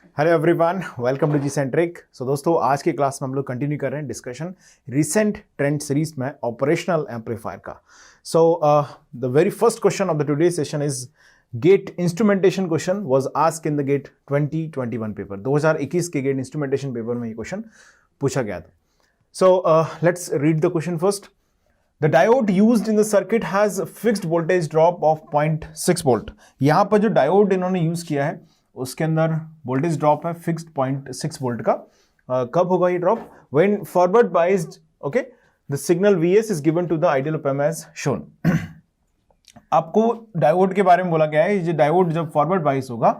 Hello everyone, welcome to G centric. So दोस्तों, आज की क्लास में हम लोग कंटिन्यू कर रहे हैं डिस्कशन रिसेंट ट्रेंड सीरीज में ऑपरेशनल एम्पलीफायर का। So the very first question of the today session is GATE instrumentation question was asked in the GATE 2021 paper. 2021 के गेट इंस्ट्रूमेंटेशन पेपर में ये क्वेश्चन पूछा गया था। So let's read the question first. The diode used in the circuit has fixed voltage drop of 0.6 volt. यहाँ पर जो diode इन्होंने यूज किया है उसके अंदर वोल्टेज ड्रॉप है फिक्स्ड 0.6 वोल्ट का। कब होगा ये drop? When forward biased, okay, the signal Vs is given to the ideal op amp as shown. आपको डायोड के बारे में बोला गया है, ये डायोड जब फॉरवर्ड बाइज होगा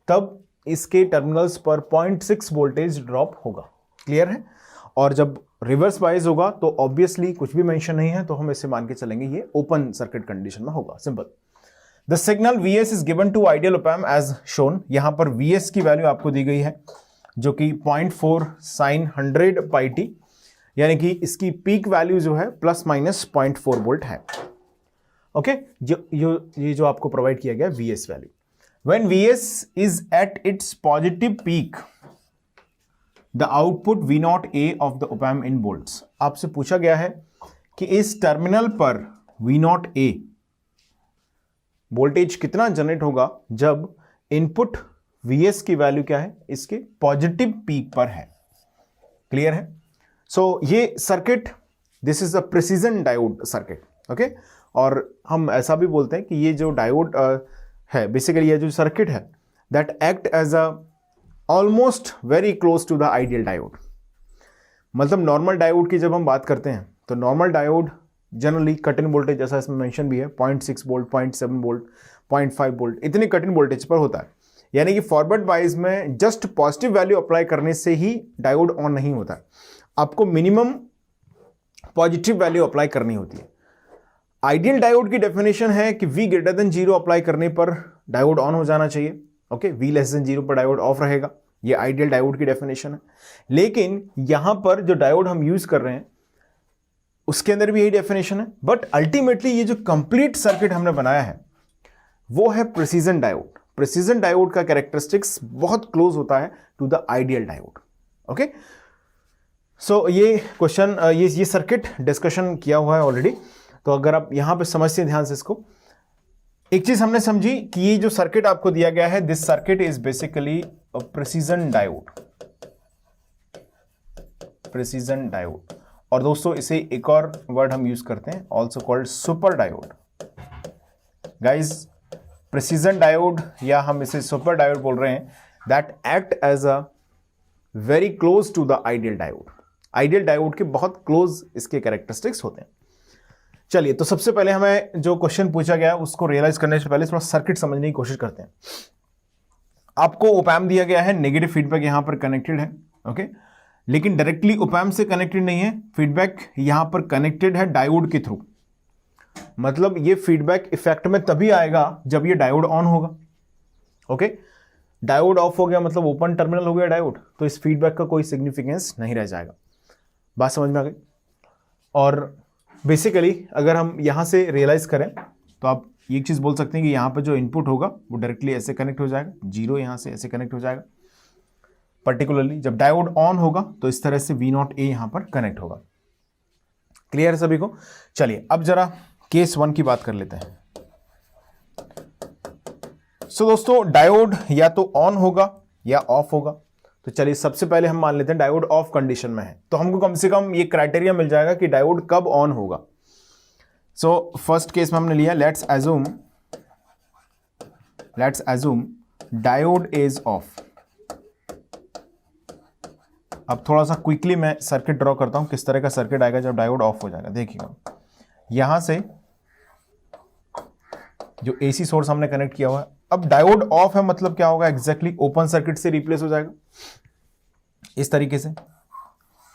तब इसके टर्मिनल्स पर 0.6 वोल्टेज ड्रॉप होगा। क्लियर है? और जब रिवर्स बाइज होगा तो ऑब्वियसली कुछ भी मेंशन नहीं है, तो हम इसे मान के चलेंगे ये ओपन सर्किट कंडीशन में होगा। Simple. The signal Vs is given to ideal op amp as shown. यहां पर Vs की वैल्यू आपको दी गई है जो कि 0.4 sin 100 पाई टी, यानी कि इसकी पीक वैल्यू जो है प्लस माइनस 0.4 वोल्ट है। ओके, ये जो आपको प्रोवाइड किया गया Vs value. When Vs is at its positive peak the output V0A of the op amp in volts. आपसे पूछा गया है कि इस टर्मिनल पर V0A वोल्टेज कितना जनरेट होगा जब इनपुट Vs की वैल्यू क्या है, इसके पॉजिटिव पीक पर है। क्लियर है? सो ये circuit, this is a precision diode circuit. Okay, और हम ऐसा भी बोलते हैं कि ये जो डायोड है, बेसिकली ये जो सर्किट है, that act as a almost very close to the ideal diode. मतलब नॉर्मल डायोड की जब हम बात करते हैं तो normal diode generally cut in voltage, जैसा इसमें मेंशन भी है, 0.6 वोल्ट, 0.7 वोल्ट, 0.5 वोल्ट, इतने कट इन वोल्टेज पर होता है। यानी कि फॉरवर्ड बाइज में जस्ट पॉजिटिव वैल्यू अप्लाई करने से ही डायोड ऑन नहीं होता है, आपको मिनिमम पॉजिटिव वैल्यू अप्लाई करनी होती है। आइडियल डायोड की डेफिनेशन है कि V ग्रेटर देन 0 अप्लाई करने पर डायोड ऑन हो जाना चाहिए। ओके, V लेस देन 0 पर डायोड ऑफ रहेगा। ये आइडियल डायोड की डेफिनेशन है। लेकिन यहां पर जो डायोड हम यूज कर रहे हैं उसके अंदर भी यही डेफिनेशन है, बट अल्टीमेटली ये जो कंप्लीट सर्किट हमने बनाया है वो है प्रिसीजन डायोड। प्रिसीजन डायोड का कैरेक्टरिस्टिक्स बहुत क्लोज होता है to the ideal diode. Okay, so ये क्वेश्चन, ये सर्किट डिस्कशन किया हुआ है ऑलरेडी। तो अगर आप यहां पे समझते हैं ध्यान से इसको, एक चीज हमने समझी कि ये जो सर्किट आपको दिया गया है, this circuit is basically a precision diode. Precision diode, और दोस्तों इसे एक और वर्ड हम यूज करते हैं, also called super diode. Guys, precision diode या हम इसे सुपर डायोड बोल रहे हैं, that act as a very close to the ideal diode. Ideal diode के बहुत क्लोज इसके कैरेक्टरिस्टिक्स होते हैं। चलिए, तो सबसे पहले हमें जो क्वेश्चन पूछा गया है उसको रियलाइज करने से पहले थोड़ा सर्किट समझने की कोशिश करते हैं। आपको ऑप एम्प दिया गया है, नेगेटिव फीडबैक यहां पर कनेक्टेड है। ओके, लेकिन डायरेक्टली ऑप एम्प से कनेक्टेड नहीं है, फीडबैक यहां पर कनेक्टेड है डायोड के थ्रू। मतलब ये फीडबैक इफेक्ट में तभी आएगा जब ये डायोड ऑन होगा। ओके, डायोड ऑफ हो गया मतलब ओपन टर्मिनल हो गया डायोड, तो इस फीडबैक का कोई सिग्निफिकेंस नहीं रह जाएगा। बात समझ में आ गई? और बेसिकली अगर हम यहां से रियलाइज करें तो आप एक चीज बोल सकते हैं कि यहां पर जो इनपुट होगा वो डायरेक्टली ऐसे कनेक्ट हो जाएगा, 0 यहां से ऐसे कनेक्ट हो जाएगा। पर्टिकुलरली जब डायोड ऑन होगा तो इस तरह से V0A यहां पर कनेक्ट होगा। क्लियर है सभी को? चलिए, अब जरा केस 1 की बात कर लेते हैं। सो दोस्तों, डायोड या तो ऑन होगा या ऑफ होगा। तो चलिए, सबसे पहले हम मान लेते हैं डायोड ऑफ कंडीशन में है, तो हमको कम से कम ये क्राइटेरिया मिल जाएगा कि डायोड कब ऑन होगा। सो फर्स्ट केस में हमने लिया, let's assume diode is of. अब थोड़ा सा क्विकली मैं सर्किट ड्रॉ करता हूं, किस तरह का सर्किट आएगा जब डायोड ऑफ हो जाएगा। देखिएगा, यहां से जो AC सोर्स हमने कनेक्ट किया हुआ है, अब डायोड ऑफ है मतलब क्या होगा एग्जैक्टली, ओपन सर्किट से रिप्लेस हो जाएगा इस तरीके से,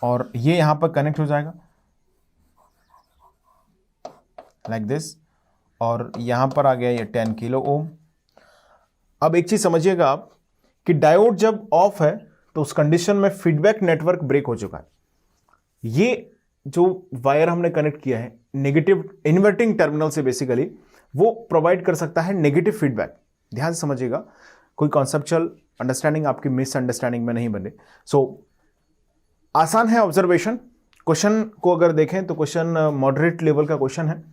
और ये यहां पर कनेक्ट हो जाएगा लाइक दिस, और यहां पर आ गया ये 10 किलो ओम। अब एक चीज समझिएगा आप कि डायोड जब ऑफ है तो उस कंडीशन में फीडबैक नेटवर्क ब्रेक हो चुका है। ये जो वायर हमने कनेक्ट किया है नेगेटिव इन्वर्टिंग टर्मिनल से, बेसिकली वो प्रोवाइड कर सकता है नेगेटिव फीडबैक। ध्यान से समझिएगा, कोई कॉन्सेप्चुअल अंडरस्टैंडिंग आपकी मिसअंडरस्टैंडिंग में नहीं बने। सो आसान है ऑब्जर्वेशन। क्वेश्चन को अगर देखें तो क्वेश्चन मॉडरेट लेवल का क्वेश्चन है,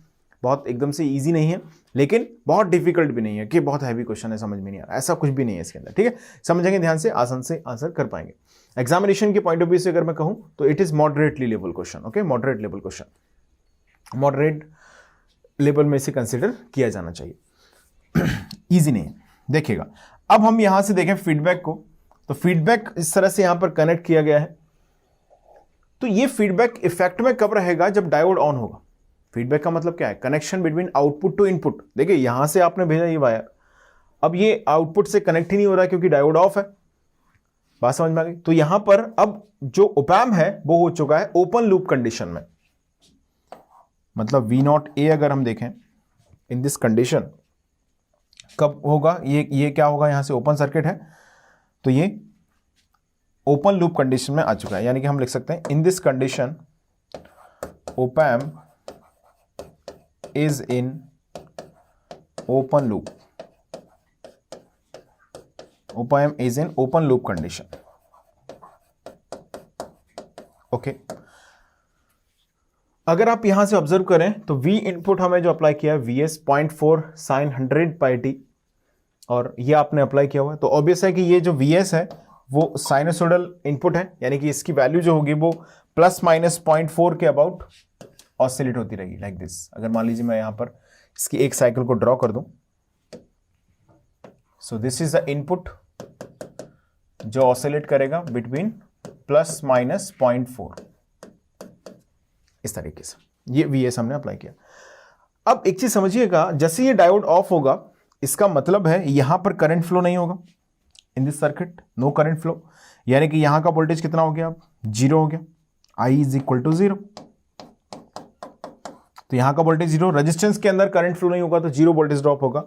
बहुत एकदम से इजी नहीं है, लेकिन बहुत डिफिकल्ट भी नहीं है कि बहुत हैवी क्वेश्चन है समझ में नहीं आ रहा, ऐसा कुछ भी नहीं है इसके अंदर। ठीक है, समझेंगे ध्यान से, आसान से आंसर कर पाएंगे। एग्जामिनेशन के पॉइंट ऑफ व्यू से अगर मैं कहूं तो it is moderately level question. Okay, moderate level question, moderate level में से कंसिडर किया जाना चाहिए। इजी नहीं है। देखिएगा, अब हम यहां से देखें फीडबैक को, तो फीडबैक इस तरह से यहां पर कनेक्ट किया गया है। तो ये फीडबैक इफेक्ट में कब रहेगा? जब डायोड ऑन होगा। फीडबैक का मतलब क्या है? Connection between output to input. देखिए यहां से आपने भेजा ये वायर, अब ये आउटपुट से कनेक्ट ही नहीं हो रहा क्योंकि डायोड ऑफ है। बात समझ में आ गई? तो यहां पर अब जो ओपैम्प है वो हो चुका है ओपन लूप कंडीशन में। मतलब V0A अगर हम देखें इन दिस कंडीशन कब होगा? ये क्या होगा? यहां से ओपन सर्किट है तो ये ओपन लूप कंडीशन में आ चुका है, यानी कि हम लिख सकते हैं in this condition op-amp is in open loop, op-amp is in open loop condition. Okay, अगर आप यहां से ऑब्जर्व करें तो V इनपुट हमें जो अप्लाई किया है VS 0.4 sin 100 pi t, और ये आपने अप्लाई किया हुआ है, तो ऑब्वियस है कि ये जो VS है वो साइनोसोडल इनपुट है, यानी कि इसकी वैल्यू जो होगी वो प्लस माइनस 0.4 के अबाउट ऑसिलेट होती रहेगी लाइक दिस। अगर मान लीजिए मैं यहां पर इसकी एक साइकिल को ड्रॉ कर दूं, so this is the input जो ऑसिलेट करेगा बिटवीन प्लस माइनस 0.4, इस तरीके से ये VS हमने अप्लाई किया। अब एक चीज समझिएगा, जैसे ये डायोड ऑफ होगा इसका मतलब है यहां पर करंट फ्लो नहीं होगा in this circuit, no current flow, यानी कि यहां का वोल्टेज कितना हो गया? अब 0 हो गया, I इज इक्वल टू 0। तो यहां का वोल्टेज 0, रेजिस्टेंस के अंदर करंट फ्लो नहीं होगा तो 0 वोल्टेज ड्रॉप होगा,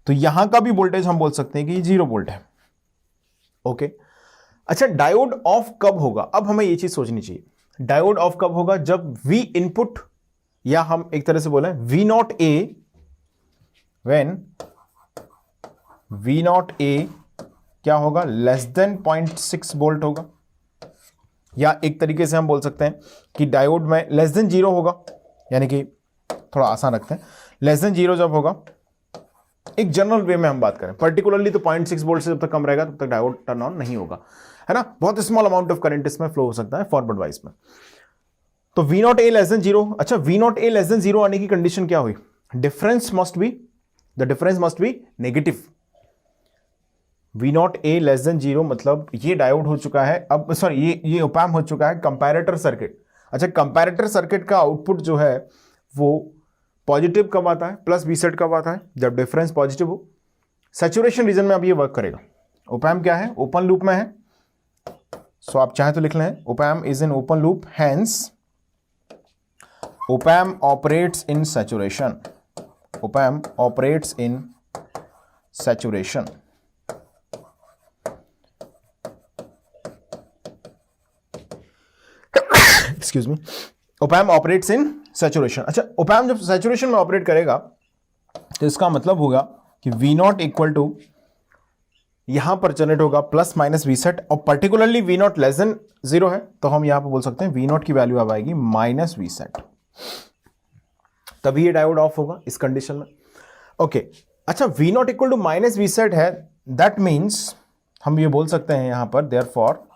तो यहां का भी वोल्टेज हम बोल सकते हैं कि ये 0 वोल्ट है। ओके, अच्छा डायोड ऑफ कब होगा? अब हमें ये चीज सोचनी चाहिए, डायोड ऑफ कब होगा? जब V इनपुट, या हम एक तरह से बोले V0A, व्हेन V0A क्या होगा? लेस देन 0.6 वोल्ट होगा, या एक तरीके से हम बोल सकते हैं कि डायोड में लेस देन 0 होगा, यानी कि थोड़ा आसान रखते हैं, लेस देन 0 जब होगा, एक जनरल वे में हम बात करें, पर्टिकुलरली तो 0.6 वोल्ट से जब तक कम रहेगा तब तक डायोड टर्न ऑन नहीं होगा, है ना। बहुत स्मॉल अमाउंट ऑफ करंट इसमें फ्लो हो सकता है फॉरवर्ड वाइज में। तो V0A लेस देन 0, अच्छा V0A लेस देन 0 आने की कंडीशन क्या हुई? Difference must be, the difference must be negative. V0A less than 0 मतलब ये डायोड हो चुका है, अब सॉरी ये ओपैम्प हो चुका है कंपैरेटर सर्किट। अच्छा, कंपैरेटर सर्किट का आउटपुट जो है वो पॉजिटिव कब आता है? प्लस Vset कब आता है? जब डिफरेंस पॉजिटिव हो। सैचुरेशन रीजन में अब ये वर्क करेगा। ओपैम्प क्या है? ओपन लूप में है, सो आप चाहे तो लिख लें opamp is in open loop, hence opamp operates in saturation, opamp operates in saturation. Excuse me, opamp operates in saturation. अच्छा, ओपैम्प जब सैचुरेशन में ऑपरेट करेगा तो इसका मतलब होगा कि V0 इक्वल टू यहां पर जनरेट होगा प्लस माइनस Vset, और पर्टिकुलरली V0 लेस देन 0 है तो हम यहां पर बोल सकते हैं V0 की वैल्यू अब आएगी माइनस Vset, तभी ये डायोड ऑफ होगा इस कंडीशन में। ओके, अच्छा V0 equal to minus Vset है, दैट मीन्स हम ये बोल सकते हैं यहां पर देयरफॉर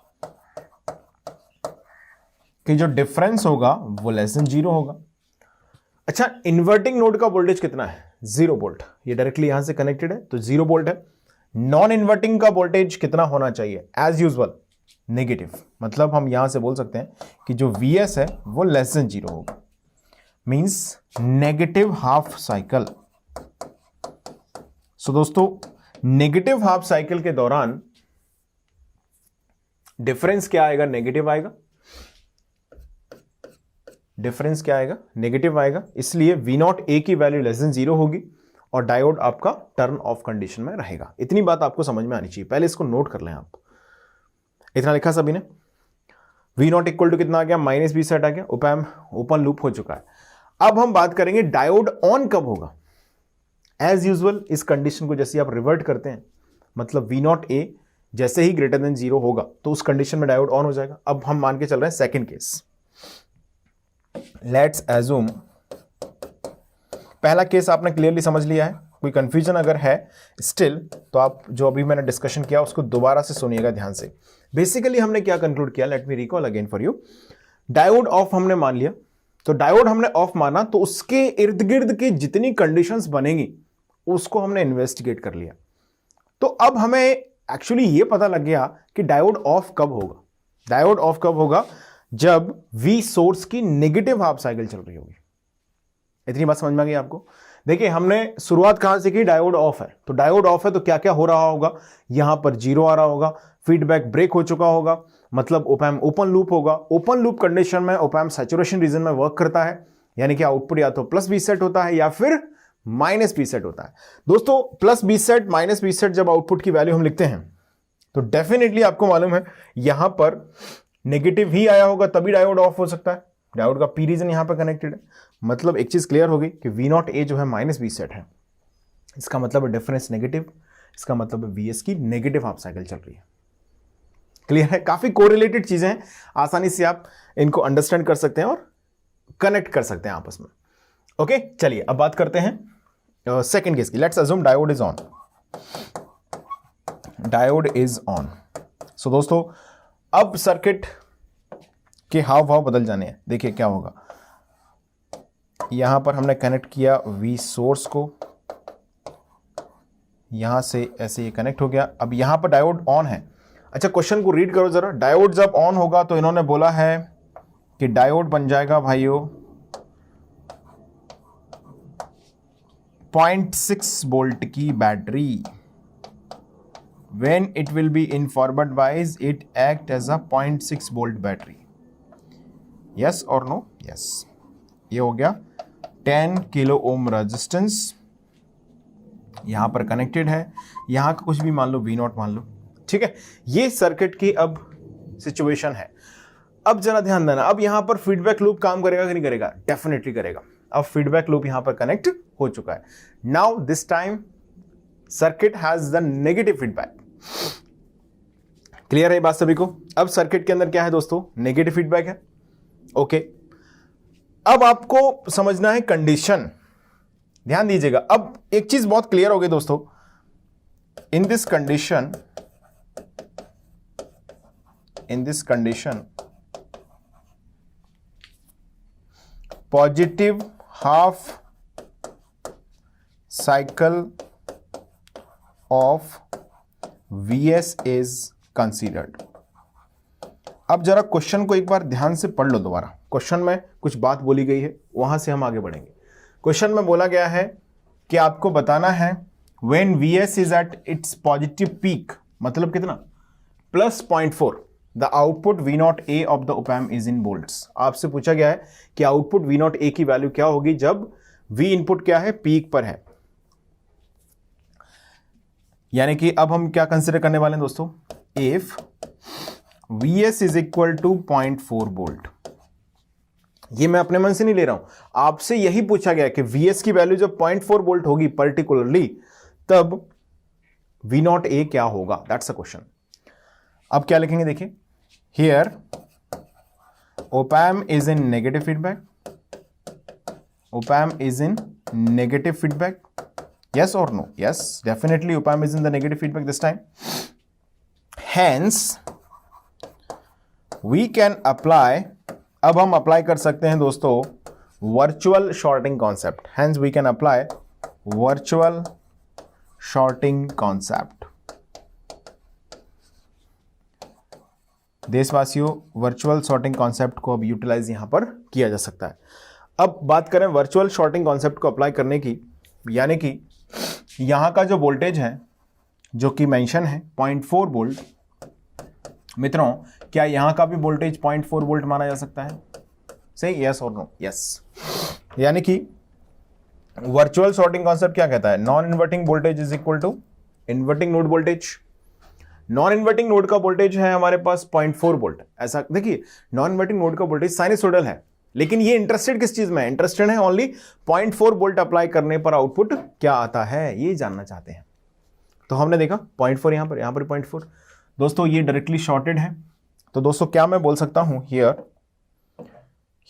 कि जो डिफरेंस होगा वो लेस देन 0 होगा। अच्छा, इन्वर्टिंग नोड का वोल्टेज कितना है? 0 वोल्ट, ये डायरेक्टली यहां से कनेक्टेड है तो 0 वोल्ट है। नॉन इन्वर्टिंग का वोल्टेज कितना होना चाहिए? एज यूजुअल नेगेटिव, मतलब हम यहां से बोल सकते हैं कि जो VS है वो लेस देन 0 होगा, मींस नेगेटिव हाफ साइकिल। सो दोस्तों, नेगेटिव हाफ साइकिल के दौरान डिफरेंस क्या आएगा? नेगेटिव आएगा। डिफरेंस क्या आएगा? नेगेटिव आएगा, इसलिए V0A की वैल्यू लेस देन 0 होगी और डायोड आपका टर्न ऑफ कंडीशन में रहेगा। इतनी बात आपको समझ में आनी चाहिए, पहले इसको नोट कर लें आप। इतना लिखा सभी ने? V0 इक्वल टू कितना आ गया? माइनस Vset आ गया, ओपैम्प ओपन लूप हो चुका है। अब हम बात करेंगे डायोड ऑन कब होगा। एज यूजुअल इस कंडीशन को जैसे आप रिवर्ट करते हैं, मतलब V0A जैसे ही ग्रेटर देन 0 होगा तो उस कंडीशन में डायोड ऑन हो जाएगा। अब हम मान के चल रहे हैं सेकंड केस। लेट्स एज्यूम, पहला केस आपने क्लियरली समझ लिया है, कोई कंफ्यूजन अगर है स्टिल तो आप जो अभी मैंने डिस्कशन किया उसको दोबारा से सुनिएगा ध्यान से। बेसिकली हमने क्या कंक्लूड किया, let me recall again for you. Diode off हमने मान लिया, तो डायोड हमने ऑफ माना तो उसके इर्द गिर्द की जितनी कंडीशंस बनेंगी उसको हमने इन्वेस्टिगेट कर लिया। तो अब हमें एक्चुअली ये पता लग गया कि डायोड ऑफ कब होगा। डायोड ऑफ कब होगा, जब V सोर्स की नेगेटिव हाफ साइकिल चल रही होगी। इतनी बात समझ में आ गई आपको। देखिए हमने शुरुआत कहां से की, डायोड ऑफ है, तो डायोड ऑफ है तो क्या क्या हो रहा होगा, यहां पर 0 आ रहा होगा, फीडबैक ब्रेक हो चुका होगा, मतलब ओपैम्प ओपन लूप होगा। ओपन लूप कंडीशन में ओपैम्प सैचुरेशन रीजन में वर्क करता है, यानी कि आउटपुट या तो प्लस बी सेट होता है या फिर माइनस बी सेट होता है। दोस्तों plus B set minus B set जब आउटपुट की वैल्यू हम लिखते हैं तो डेफिनेटली आपको मालूम है यहां पर नेगेटिव ही आया होगा तभी डायोड ऑफ हो सकता है। डायोड का पी रीजन यहां पर कनेक्टेड है, मतलब एक चीज क्लियर होगी कि वी नॉट ए जो है माइनस बी सेट है, इसका मतलब है डिफरेंस नेगेटिव, इसका मतलब है वीएस की नेगेटिव हाफ साइकिल चल रही है। क्लियर है, काफी कोरिलेटेड चीजें हैं, आसानी से आप इनको अंडरस्टैंड कर सकते हैं और कनेक्ट कर सकते हैं आपस में। ओके चलिए अब बात करते हैं सेकंड केस की। Let's assume diode is on, diode is on. So दोस्तों अब सर्किट के हाव भाव बदल जाने हैं। देखिए क्या होगा, यहां पर हमने कनेक्ट किया V सोर्स को, यहां से ऐसे ये कनेक्ट हो गया। अब यहां पर डायोड ऑन है। अच्छा क्वेश्चन को रीड करो जरा, डायोड जब ऑन होगा तो इन्होंने बोला है कि डायोड बन जाएगा भाइयों 0.6 वोल्ट की battery. When it will be in forward bias, it act as a 0.6 volt battery. Yes or no? Yes. ये हो गया 10 किलो ओम रेजिस्टेंस यहां पर कनेक्टेड है, यहां का कुछ भी मान लो V नॉट मान लो, ठीक है। ये सर्किट की अब सिचुएशन है। अब जरा ध्यान देना, अब यहां पर फीडबैक लूप काम करेगा कि नहीं करेगा, डेफिनेटली करेगा। अब फीडबैक लूप यहां पर कनेक्ट हो चुका है। Now this time circuit has the negative feedback. Clear है बात सभी को। अब सर्किट के अंदर क्या है दोस्तों, नेगेटिव फीडबैक है। ओके अब आपको समझना है कंडीशन, ध्यान दीजिएगा। अब एक चीज बहुत क्लियर हो गई दोस्तों, in this condition positive half cycle of Vs is considered। अब जरा क्वेश्चन को एक बार ध्यान से पढ़ लो दोबारा। क्वेश्चन में कुछ बात बोली गई है, वहां से हम आगे बढ़ेंगे। क्वेश्चन में बोला गया है कि आपको बताना है when Vs is at its positive peak, मतलब कितना, plus 0.4, the output V naught A of the op-amp is in volts। आपसे पूछा गया है कि आउटपुट V naught A की वैल्यू क्या होगी जब V इनपुट क्या है, पीक पर है। यानी कि अब हम क्या कंसीडर करने वाले हैं दोस्तों, if Vs is equal to 0.4 volt. ये मैं अपने मन से नहीं ले रहा हूं, आपसे यही पूछा गया कि Vs की वैल्यू जब 0.4 वोल्ट होगी पर्टिकुलरली, तब V नॉट A क्या होगा, दैट्स अ क्वेश्चन। अब क्या लिखेंगे देखिए, here op-amp is in negative feedback, op-amp is in negative feedback, yes or no? Yes, definitely op-amp is in the negative feedback this time. Hence we can apply, अब हम apply कर सकते हैं दोस्तों virtual shorting concept. Hence we can apply virtual shorting concept. देशवासियों virtual shorting concept को अब utilise यहां पर किया जा सकता है। अब बात करें वर्चुअल शॉर्टिंग कॉन्सेप्ट को अप्लाई करने की, यानी कि यहां का जो वोल्टेज है जो कि मेंशन है 0.4 वोल्ट, मित्रों क्या यहां का भी वोल्टेज 0.4 वोल्ट माना जा सकता है, सही, यस और नो, यस। यानी कि वर्चुअल शॉर्टिंग कॉन्सेप्ट क्या कहता है, non inverting voltage is equal to inverting node voltage. Non inverting node का वोल्टेज है हमारे पास 0.4 वोल्ट। ऐसा देखिए, नॉन इन्वर्टिंग नोड का वोल्टेज साइनसोइडल है, लेकिन ये इंटरेस्टेड किस चीज में है, इंटरेस्टेड है ओनली 0.4 वोल्ट अप्लाई करने पर आउटपुट क्या आता है, ये जानना चाहते हैं। तो हमने देखा 0.4 यहां पर 0.4, दोस्तों ये डायरेक्टली शॉर्टेड है, तो दोस्तों क्या मैं बोल सकता हूं,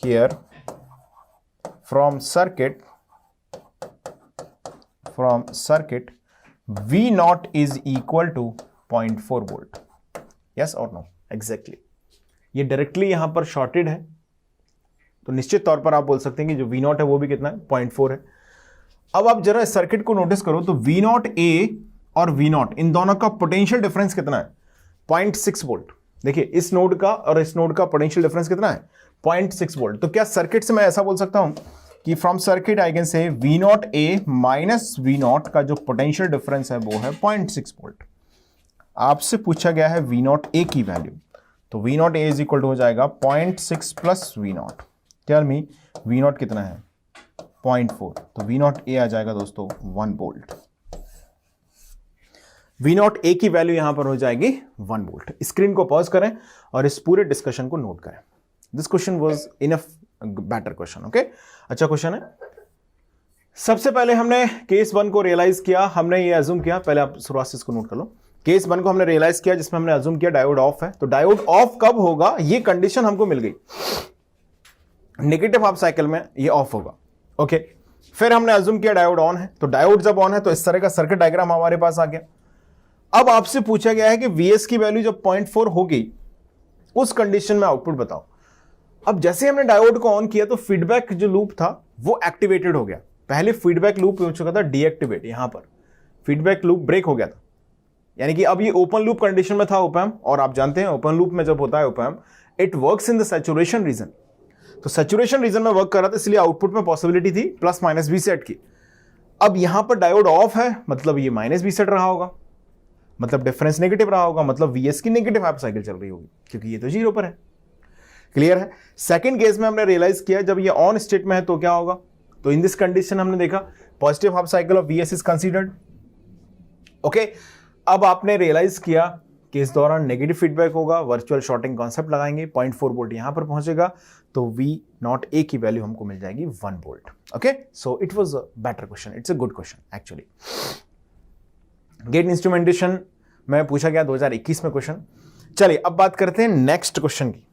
here from circuit V naught is equal to 0.4 volt, yes और नो, एग्जैक्टली। ये डायरेक्टली यहां पर शॉर्टेड है, तो निश्चित तौर पर आप बोल सकते हैं कि जो V नॉट है वो भी कितना है, 0.4 है। अब आप जरा सर्किट को नोटिस करो, तो V नॉट A और V नॉट इन दोनों का पोटेंशियल डिफरेंस कितना है, 0.6 वोल्ट। देखिए इस नोड का और इस नोड का पोटेंशियल डिफरेंस कितना है, 0.6 वोल्ट। तो क्या सर्किट से मैं ऐसा बोल सकता हूं कि from circuit I can say V naught A minus V not का जो पोटेंशियल डिफरेंस है वो है 0.6 वोल्ट। आपसे पूछा गया है V नॉट A की वैल्यू, तो V naught A is equal to हो जाएगा 0.6 plus V naught. Tell me V naught कितना है, 0.4, तो V नॉट A आ जाएगा दोस्तों 1 वोल्ट। V नॉट A की वैल्यू यहां पर हो जाएगी 1 वोल्ट। स्क्रीन को पॉज करें और इस पूरे डिस्कशन को नोट करें। This question was enough better question, okay, अच्छा क्वेश्चन है। सबसे पहले हमने केस 1 को रियलाइज किया, हमने ये अज्यूम किया, पहले आप शुरुआत से इसको नोट कर लो। केस 1 को हमने रियलाइज किया जिसमें हमने अज्यूम किया डायोड ऑफ है, तो डायोड ऑफ कब होगा, ये कंडीशन हमको मिल गई, नेगेटिव हाफ साइकिल में ये ऑफ होगा, ओके। फिर हमने अज्यूम किया डायोड ऑन है, तो डायोड जब ऑन है तो इस तरह का सर्किट डायग्राम हमारे पास आ गया। अब आपसे पूछा गया है कि Vs की वैल्यू जब 0.4 होगी उस कंडीशन में आउटपुट बताओ। अब जैसे हमने डायोड को ऑन किया तो फीडबैक जो लूप था वो एक्टिवेटेड हो गया। पहले फीडबैक लूप हो चुका था डीएक्टिवेट, यहां पर फीडबैक लूप ब्रेक हो गया था, यानी कि अब ये ओपन लूप कंडीशन में था ओपैम्प, और आप जानते हैं ओपन लूप में जब होता है op-amp it works in the saturation region, तो सैचुरेशन रीजन में वर्क कर रहा था, इसलिए आउटपुट में पॉसिबिलिटी थी प्लस माइनस V सेट की। अब यहां पर डायोड ऑफ है, मतलब ये माइनस V सेट रहा होगा, मतलब डिफरेंस नेगेटिव रहा होगा, मतलब Vs की नेगेटिव हाफ साइकिल चल रही होगी, क्योंकि ये तो 0 पर है। क्लियर है। सेकंड केस में हमने रियलाइज किया जब ये ऑन स्टेट में है तो क्या होगा, तो इन दिस कंडीशन हमने देखा positive half cycle of Vs is considered, okay. अब आपने रियलाइज किया कि इस दौरान नेगेटिव फीडबैक होगा, वर्चुअल शॉर्टिंग कॉन्सेप्ट लगाएंगे, 0.4 वोल्ट यहां पर पहुंचेगा, तो V नॉट A की वैल्यू हमको मिल जाएगी 1 volt, okay. So it was a better question, it's a good question actually. GATE instrumentation में पूछा गया 2021 में क्वेश्चन। चलिए अब बात करते हैं नेक्स्ट क्वेश्चन की।